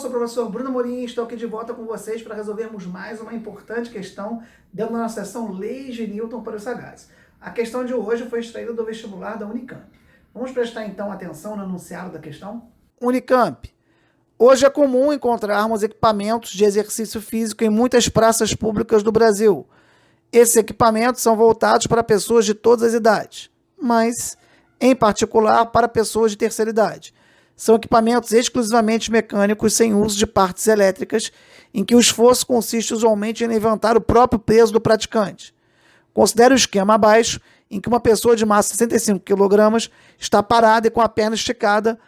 sou o professor Bruno Amorim e estou aqui de volta com vocês para resolvermos mais uma importante questão dentro da nossa sessão Leis de Newton para os Sagazes. A questão de hoje foi extraída do vestibular da Unicamp. Vamos prestar então atenção no enunciado da questão? Unicamp. Hoje é comum encontrarmos equipamentos de exercício físico em muitas praças públicas do Brasil. Esses equipamentos são voltados para pessoas de todas as idades, mas, em particular, para pessoas de terceira idade. São equipamentos exclusivamente mecânicos sem uso de partes elétricas, em que o esforço consiste usualmente em levantar o próprio peso do praticante. Considere o esquema abaixo, em que uma pessoa de massa de 65 kg está parada e com a perna esticada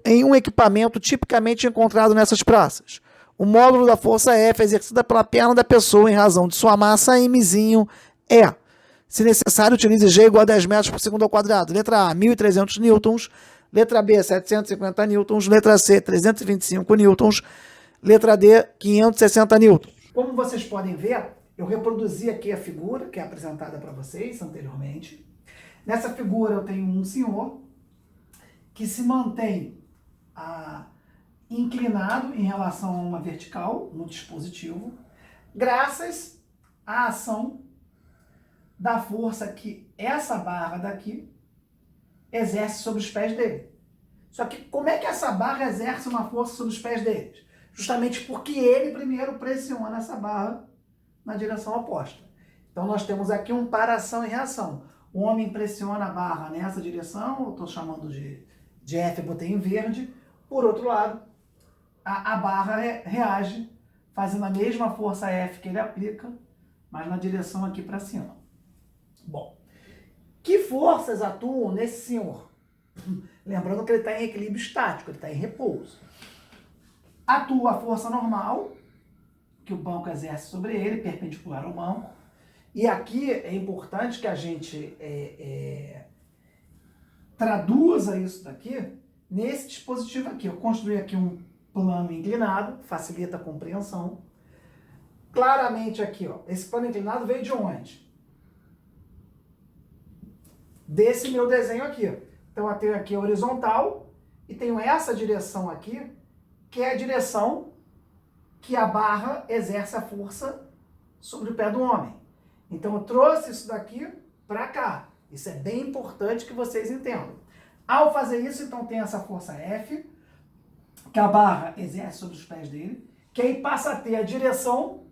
em um equipamento tipicamente encontrado nessas praças. O módulo da força F é exercida pela perna da pessoa em razão de sua massa Mzinho é. Se necessário, utilize G igual a 10 metros por segundo ao quadrado. Letra A, 1.300 newtons. Letra B, 750 newtons. Letra C, 325 newtons. Letra D, 560 newtons. Como vocês podem ver, eu reproduzi aqui a figura que é apresentada para vocês anteriormente. Nessa figura eu tenho um senhor que se mantém inclinado em relação a uma vertical no dispositivo, graças à ação da força que essa barra daqui exerce sobre os pés dele. Só que como é que essa barra exerce uma força sobre os pés dele? Justamente porque ele primeiro pressiona essa barra na direção oposta. Então nós temos aqui um para-ação e reação. O homem pressiona a barra nessa direção, eu estou chamando de F, botei em verde. Por outro lado, a barra reage fazendo a mesma força F que ele aplica, mas na direção aqui para cima. Bom, que forças atuam nesse senhor? Lembrando que ele está em equilíbrio estático, ele está em repouso. Atua a força normal, que o banco exerce sobre ele, perpendicular ao banco. E aqui é importante que a gente traduza isso daqui nesse dispositivo aqui. Eu construí aqui um plano inclinado, facilita a compreensão. Claramente aqui, ó, esse plano inclinado veio de onde? Desse meu desenho aqui. Então eu tenho aqui a horizontal e tenho essa direção aqui, que é a direção que a barra exerce a força sobre o pé do homem. Então eu trouxe isso daqui para cá. Isso é bem importante que vocês entendam. Ao fazer isso, então tem essa força F, que a barra exerce sobre os pés dele, que aí passa a ter a direção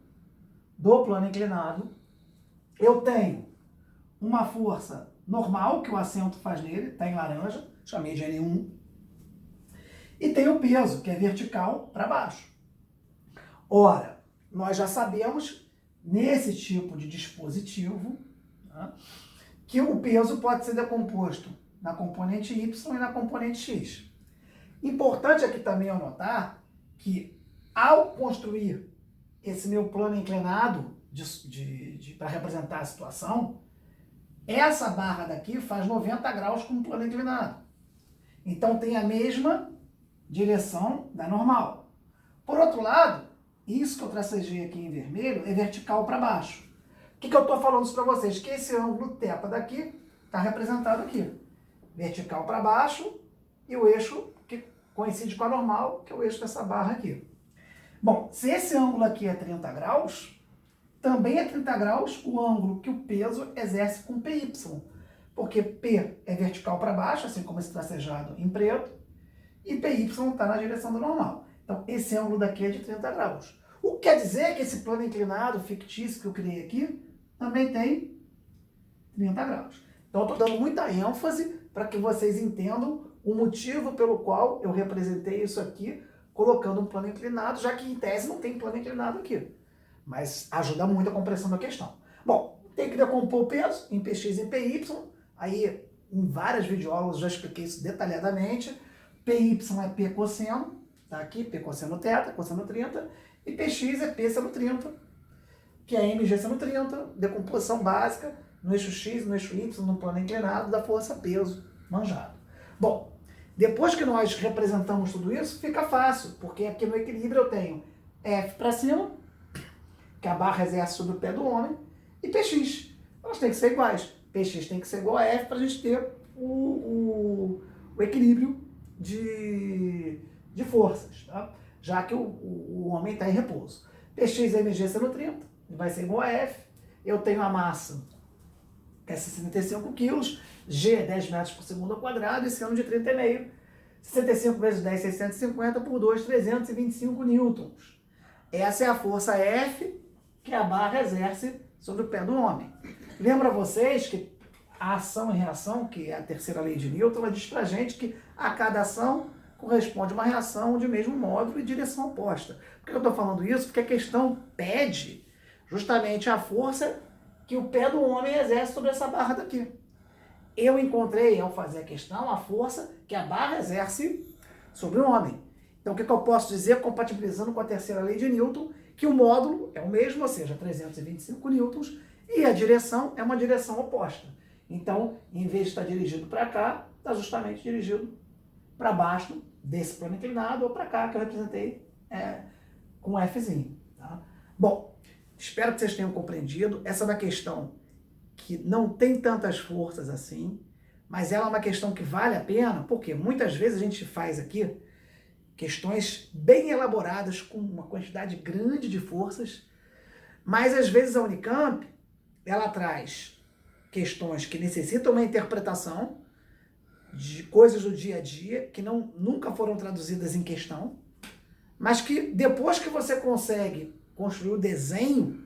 do plano inclinado. Eu tenho uma força normal, que o assento faz nele, está em laranja, chamei de N1. E tem o peso, que é vertical para baixo. Ora, nós já sabemos, nesse tipo de dispositivo, tá, que o peso pode ser decomposto na componente Y e na componente X. Importante aqui também eu notar que, ao construir esse meu plano inclinado para representar a situação, essa barra daqui faz 90 graus com o plano inclinado. Então tem a mesma direção da normal. Por outro lado, isso que eu tracejei aqui em vermelho é vertical para baixo. O que eu estou falando isso para vocês? Que esse ângulo θ daqui está representado aqui. Vertical para baixo e o eixo que coincide com a normal, que é o eixo dessa barra aqui. Bom, se esse ângulo aqui é 30 graus, também é 30 graus o ângulo que o peso exerce com PY. Porque P é vertical para baixo, assim como esse tracejado em preto, e PY está na direção do normal. Então, esse ângulo daqui é de 30 graus. O que quer dizer que esse plano inclinado fictício que eu criei aqui também tem 30 graus. Então, eu estou dando muita ênfase para que vocês entendam o motivo pelo qual eu representei isso aqui, colocando um plano inclinado, já que em tese não tem plano inclinado aqui. Mas ajuda muito a compreensão da questão. Bom, tem que decompor o peso em Px e Py. Aí, em várias videoaulas, já expliquei isso detalhadamente. Py é P cosseno, tá aqui, P cosseno θ, cosseno 30. E Px é P seno 30, que é Mg seno 30, decomposição básica no eixo X, no eixo Y, no plano inclinado da força-peso manjado. Bom, depois que nós representamos tudo isso, fica fácil, porque aqui no equilíbrio eu tenho F para cima, que a barra exerce sobre o pé do homem, e Px. Elas têm que ser iguais. Px tem que ser igual a F para a gente ter o equilíbrio de forças. Tá? já que o homem está em repouso. Px é mg seno 30, vai ser igual a F. Eu tenho a massa, que é 65 quilos, G é 10 metros por segundo ao quadrado, e seno de 30,5. 65 vezes 10, 650 por 2, 325 newtons. Essa é a força F que a barra exerce sobre o pé do homem. Lembra vocês que a ação e reação, que é a terceira lei de Newton, ela diz pra gente que a cada ação corresponde uma reação de mesmo módulo e direção oposta. Por que eu estou falando isso? Porque a questão pede justamente a força que o pé do homem exerce sobre essa barra daqui. Eu encontrei, ao fazer a questão, a força que a barra exerce sobre o homem. Então, o que eu posso dizer, compatibilizando com a terceira lei de Newton, que o módulo é o mesmo, ou seja, 325 newtons, e a direção é uma direção oposta. Então, em vez de estar dirigido para cá, está justamente dirigido para baixo desse plano inclinado, ou para cá, que eu representei com um Fzinho. Tá? Bom, espero que vocês tenham compreendido. Essa é uma questão que não tem tantas forças assim, mas ela é uma questão que vale a pena, porque muitas vezes a gente faz aqui questões bem elaboradas, com uma quantidade grande de forças, mas às vezes a Unicamp, ela traz questões que necessitam uma interpretação de coisas do dia a dia, que nunca foram traduzidas em questão, mas que depois que você consegue construir o desenho,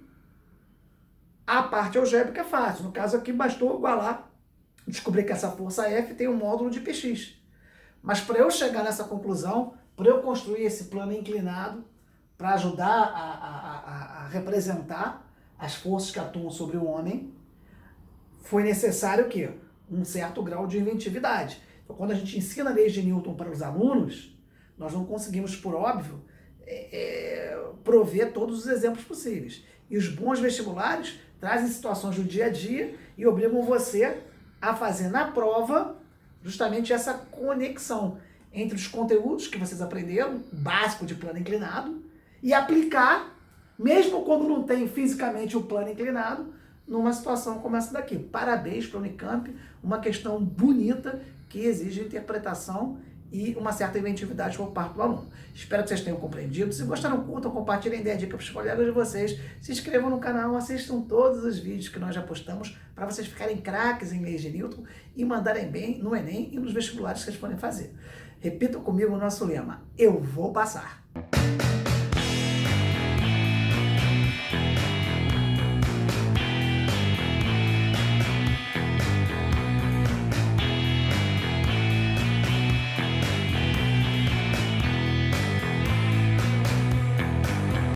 a parte algébrica é fácil. No caso aqui, bastou igualar, descobrir que essa força F tem um módulo de Px. Mas para eu chegar nessa conclusão, para eu construir esse plano inclinado, para ajudar a representar as forças que atuam sobre o homem, foi necessário o quê? Um certo grau de inventividade. Então, quando a gente ensina leis de Newton para os alunos, nós não conseguimos, por óbvio, prover todos os exemplos possíveis. E os bons vestibulares trazem situações do dia a dia e obrigam você a fazer na prova justamente essa conexão entre os conteúdos que vocês aprenderam, básico de plano inclinado, e aplicar, mesmo quando não tem fisicamente o plano inclinado, numa situação como essa daqui. Parabéns para a Unicamp, uma questão bonita que exige interpretação e uma certa inventividade por parte do aluno. Espero que vocês tenham compreendido. Se gostaram, curtam, compartilhem, deem a dica para os colegas de vocês. Se inscrevam no canal, assistam todos os vídeos que nós já postamos para vocês ficarem craques em leis de Newton e mandarem bem no Enem e nos vestibulares que vocês podem fazer. Repitam comigo o nosso lema: eu vou passar.